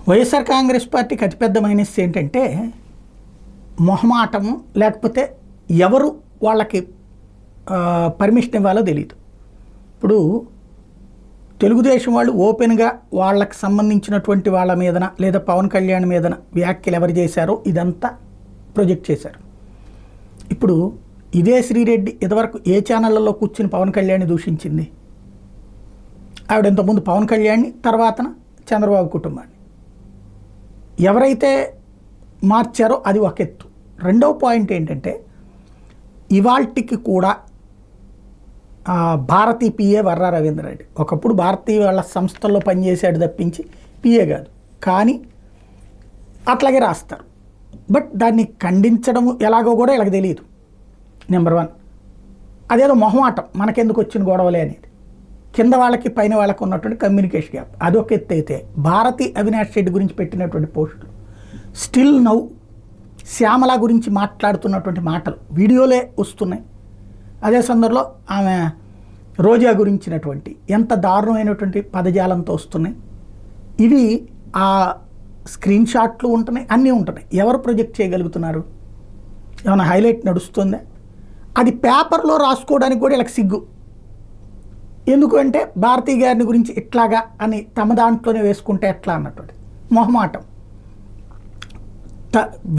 వైఎస్ఆర్ కాంగ్రెస్ పార్టీకి అతిపెద్ద మైనస్ ఏంటంటే మొహమాటము, లేకపోతే ఎవరు వాళ్ళకి పర్మిషన్ ఇవ్వాలో తెలియదు. ఇప్పుడు తెలుగుదేశం వాళ్ళు ఓపెన్గా వాళ్ళకి సంబంధించినటువంటి వాళ్ళ మీదన లేదా పవన్ కళ్యాణ్ మీదన వ్యాఖ్యలు ఎవరు చేశారో ఇదంతా ప్రొజెక్ట్ చేశారు. ఇప్పుడు ఇదే శ్రీరెడ్డి ఇదివరకు ఏ ఛానళ్ళలో కూర్చుని పవన్ కళ్యాణ్ని దూషించింది? ఆవిడ ఇంతకుముందు పవన్ కళ్యాణ్ని, తర్వాతన చంద్రబాబు కుటుంబాన్ని ఎవరైతే మార్చారో అది ఒక ఎత్తు. రెండవ పాయింట్ ఏంటంటే ఇవాల్టికి కూడా భారతీ పిఏ వర్రా రవీంద్ర రెడ్డి ఒకప్పుడు భారతీయ వాళ్ళ సంస్థల్లో పనిచేసాడు తప్పించి పిఏ కాదు, కానీ అట్లాగే రాస్తారు. బట్ దాన్ని ఖండించడము ఎలాగో కూడా వీళ్ళకి తెలియదు. నెంబర్ 1 అదేదో మొహమాటం, మనకెందుకు వచ్చిన గొడవలే అనేది. కింద వాళ్ళకి పైన వాళ్ళకి ఉన్నటువంటి కమ్యూనికేషన్ గ్యాప్ అదొక ఎత్తు. అయితే భారతి అవినాష్ రెడ్డి గురించి పెట్టినటువంటి పోస్టులు స్టిల్ నౌ శ్యామల గురించి మాట్లాడుతున్నటువంటి మాటలు వీడియోలే వస్తున్నాయి. అదే సందర్భంలో ఆమె రోజా గురించినటువంటి ఎంత దారుణమైనటువంటి పదజాలంతో వస్తున్నాయి. ఇవి ఆ స్క్రీన్ షాట్లు ఉంటున్నాయి, అన్నీ ఉంటున్నాయి. ఎవరు ప్రొజెక్ట్ చేయగలుగుతున్నారు? ఏమైనా హైలైట్ నడుస్తుందా? అది పేపర్లో రాసుకోవడానికి కూడా వీళ్ళకి సిగ్గు. ఎందుకంటే భారతీ గారిని గురించి ఇట్లాగా అని తమ దాంట్లోనే వేసుకుంటే ఎట్లా అన్నటువంటి మొహమాటం.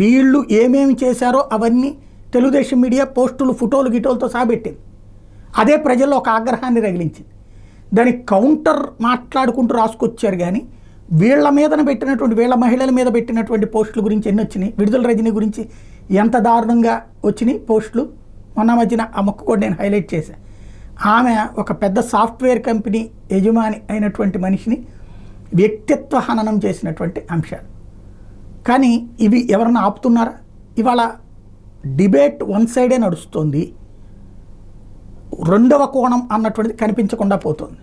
వీళ్ళు ఏమేమి చేశారో అవన్నీ తెలుగుదేశం మీడియా పోస్టులు, ఫోటోలు, గిటోలతో సాబెట్టింది. అదే ప్రజల్లో ఒక ఆగ్రహాన్ని రగిలించింది. దానికి కౌంటర్ మాట్లాడుకుంటూ రాసుకొచ్చారు. కానీ వీళ్ళ మీదన పెట్టినటువంటి, వీళ్ళ మహిళల మీద పెట్టినటువంటి పోస్టుల గురించి ఎన్ని వచ్చినాయి? విడుదల రజనీ గురించి ఎంత దారుణంగా వచ్చినాయి పోస్టులు. మొన్న మధ్యన ఆ మొక్క కూడా నేను హైలైట్ చేశాను. ఆమె ఒక పెద్ద సాఫ్ట్వేర్ కంపెనీ యజమాని అయినటువంటి మనిషిని వ్యక్తిత్వ హననం చేసినటువంటి అంశాలు. కానీ ఇవి ఎవరన్నా ఆపుతున్నారా? ఇవాళ డిబేట్ వన్ సైడే నడుస్తుంది, రెండవ కోణం అన్నటువంటిది కనిపించకుండా పోతుంది.